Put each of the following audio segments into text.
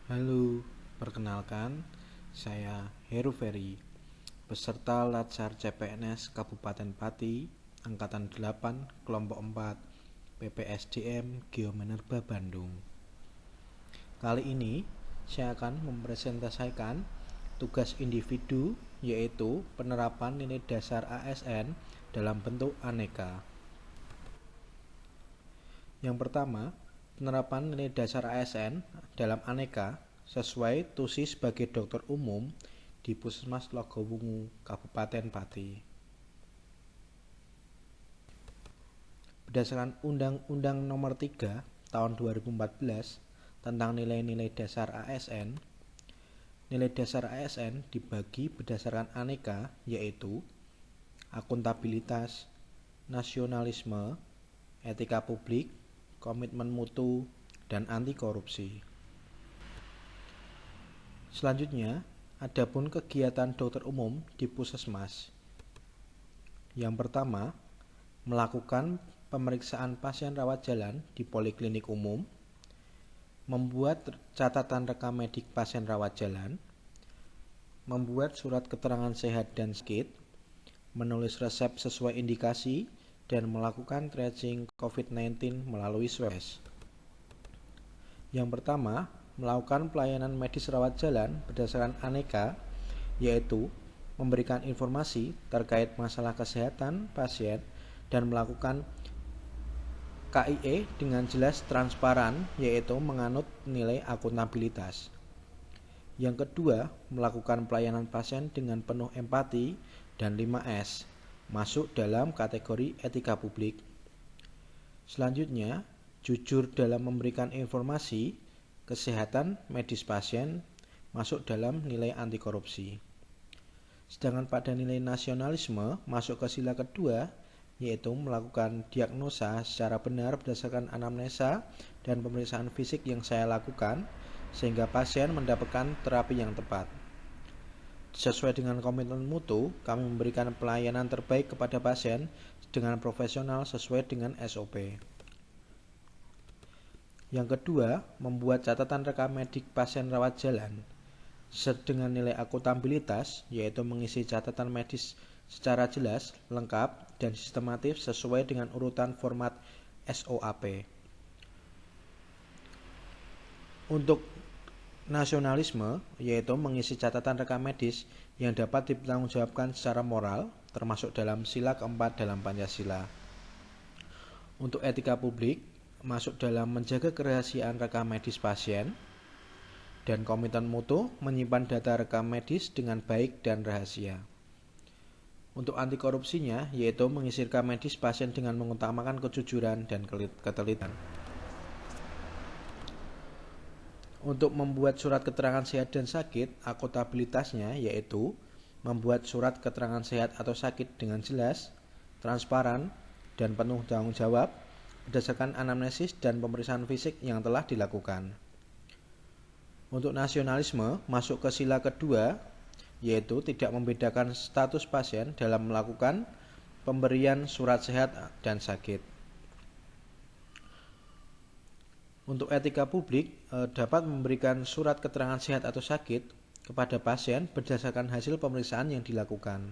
Halo, perkenalkan, saya Heru Ferry, peserta Latsar CPNS Kabupaten Pati, Angkatan 8, Kelompok 4, PPSDM Geominerba Bandung. Kali ini, saya akan mempresentasikan tugas individu, yaitu penerapan nilai dasar ASN dalam bentuk aneka. Yang pertama, penerapan nilai dasar ASN dalam aneka sesuai tusi sebagai dokter umum di Puskesmas Logowungu, Kabupaten Pati. Berdasarkan Undang-Undang Nomor 3 Tahun 2014 tentang nilai-nilai dasar ASN, nilai dasar ASN dibagi berdasarkan aneka, yaitu akuntabilitas, nasionalisme, etika publik, komitmen mutu, dan anti korupsi. Selanjutnya, adapun kegiatan dokter umum di Puskesmas. Yang pertama, melakukan pemeriksaan pasien rawat jalan di poliklinik umum, membuat catatan rekam medik pasien rawat jalan, membuat surat keterangan sehat dan sakit, menulis resep sesuai indikasi, dan melakukan tracing COVID-19 melalui swab test. Yang pertama, melakukan pelayanan medis rawat jalan berdasarkan aneka, yaitu memberikan informasi terkait masalah kesehatan pasien dan melakukan KIE dengan jelas transparan, yaitu menganut nilai akuntabilitas. Yang kedua, melakukan pelayanan pasien dengan penuh empati dan 5S, masuk dalam kategori etika publik. Selanjutnya, jujur dalam memberikan informasi kesehatan medis pasien, masuk dalam nilai anti korupsi. Sedangkan pada nilai nasionalisme masuk ke sila kedua, yaitu melakukan diagnosa secara benar berdasarkan anamnesa dan pemeriksaan fisik yang saya lakukan, sehingga pasien mendapatkan terapi yang tepat. Sesuai dengan komitmen mutu, kami memberikan pelayanan terbaik kepada pasien dengan profesional sesuai dengan SOP. Yang kedua, membuat catatan rekam medik pasien rawat jalan dengan nilai akuntabilitas, yaitu mengisi catatan medis secara jelas, lengkap, dan sistematis sesuai dengan urutan format SOAP. Untuk nasionalisme, yaitu mengisi catatan rekam medis yang dapat dipertanggungjawabkan secara moral, termasuk dalam sila keempat dalam Pancasila. Untuk etika publik, masuk dalam menjaga kerahasiaan rekam medis pasien, dan komitmen mutu menyimpan data rekam medis dengan baik dan rahasia. Untuk anti korupsinya, yaitu mengisi rekam medis pasien dengan mengutamakan kejujuran dan ketelitian. Untuk membuat surat keterangan sehat dan sakit, akuntabilitasnya yaitu membuat surat keterangan sehat atau sakit dengan jelas, transparan, dan penuh tanggung jawab berdasarkan anamnesis dan pemeriksaan fisik yang telah dilakukan. Untuk nasionalisme masuk ke sila kedua, yaitu tidak membedakan status pasien dalam melakukan pemberian surat sehat dan sakit. Untuk etika publik, dapat memberikan surat keterangan sehat atau sakit kepada pasien berdasarkan hasil pemeriksaan yang dilakukan.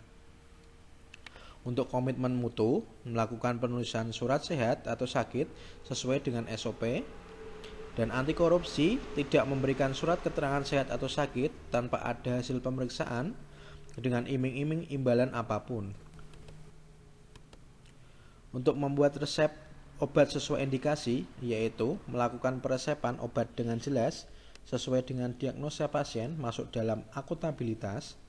Untuk komitmen mutu, melakukan penulisan surat sehat atau sakit sesuai dengan SOP, dan anti korupsi tidak memberikan surat keterangan sehat atau sakit tanpa ada hasil pemeriksaan dengan iming-iming imbalan apapun. Untuk membuat resep obat sesuai indikasi, yaitu melakukan peresepan obat dengan jelas sesuai dengan diagnosa pasien, masuk dalam akuntabilitas.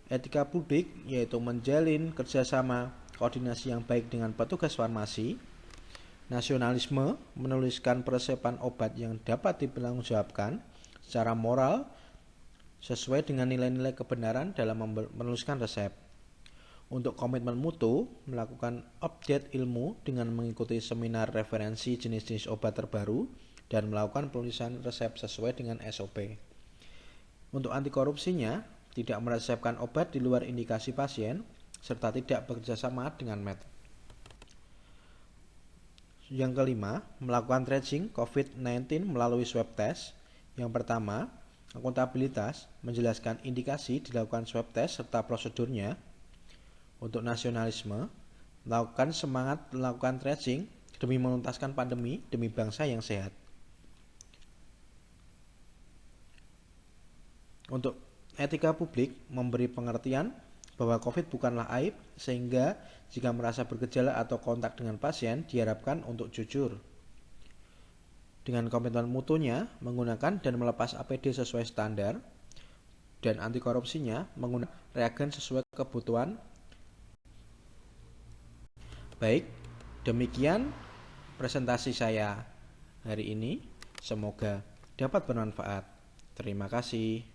Etika publik, yaitu menjalin kerjasama koordinasi yang baik dengan petugas farmasi. Nasionalisme, menuliskan peresepan obat yang dapat dipertanggungjawabkan secara moral sesuai dengan nilai-nilai kebenaran dalam menuliskan resep. Untuk komitmen mutu, melakukan update ilmu dengan mengikuti seminar referensi jenis-jenis obat terbaru dan melakukan penulisan resep sesuai dengan SOP. Untuk anti korupsinya, tidak meresepkan obat di luar indikasi pasien, serta tidak bekerjasama dengan med. Yang kelima, melakukan tracing COVID-19 melalui swab test, Yang pertama, akuntabilitas menjelaskan indikasi dilakukan swab test serta prosedurnya. Untuk nasionalisme, melakukan semangat melakukan tracing demi menuntaskan pandemi demi bangsa yang sehat. Untuk etika publik, memberi pengertian bahwa COVID bukanlah aib, sehingga jika merasa bergejala atau kontak dengan pasien, diharapkan untuk jujur. Dengan komitmen mutunya, menggunakan dan melepas APD sesuai standar, dan anti korupsinya menggunakan reagen sesuai kebutuhan. Baik, demikian presentasi saya hari ini. Semoga dapat bermanfaat. Terima kasih.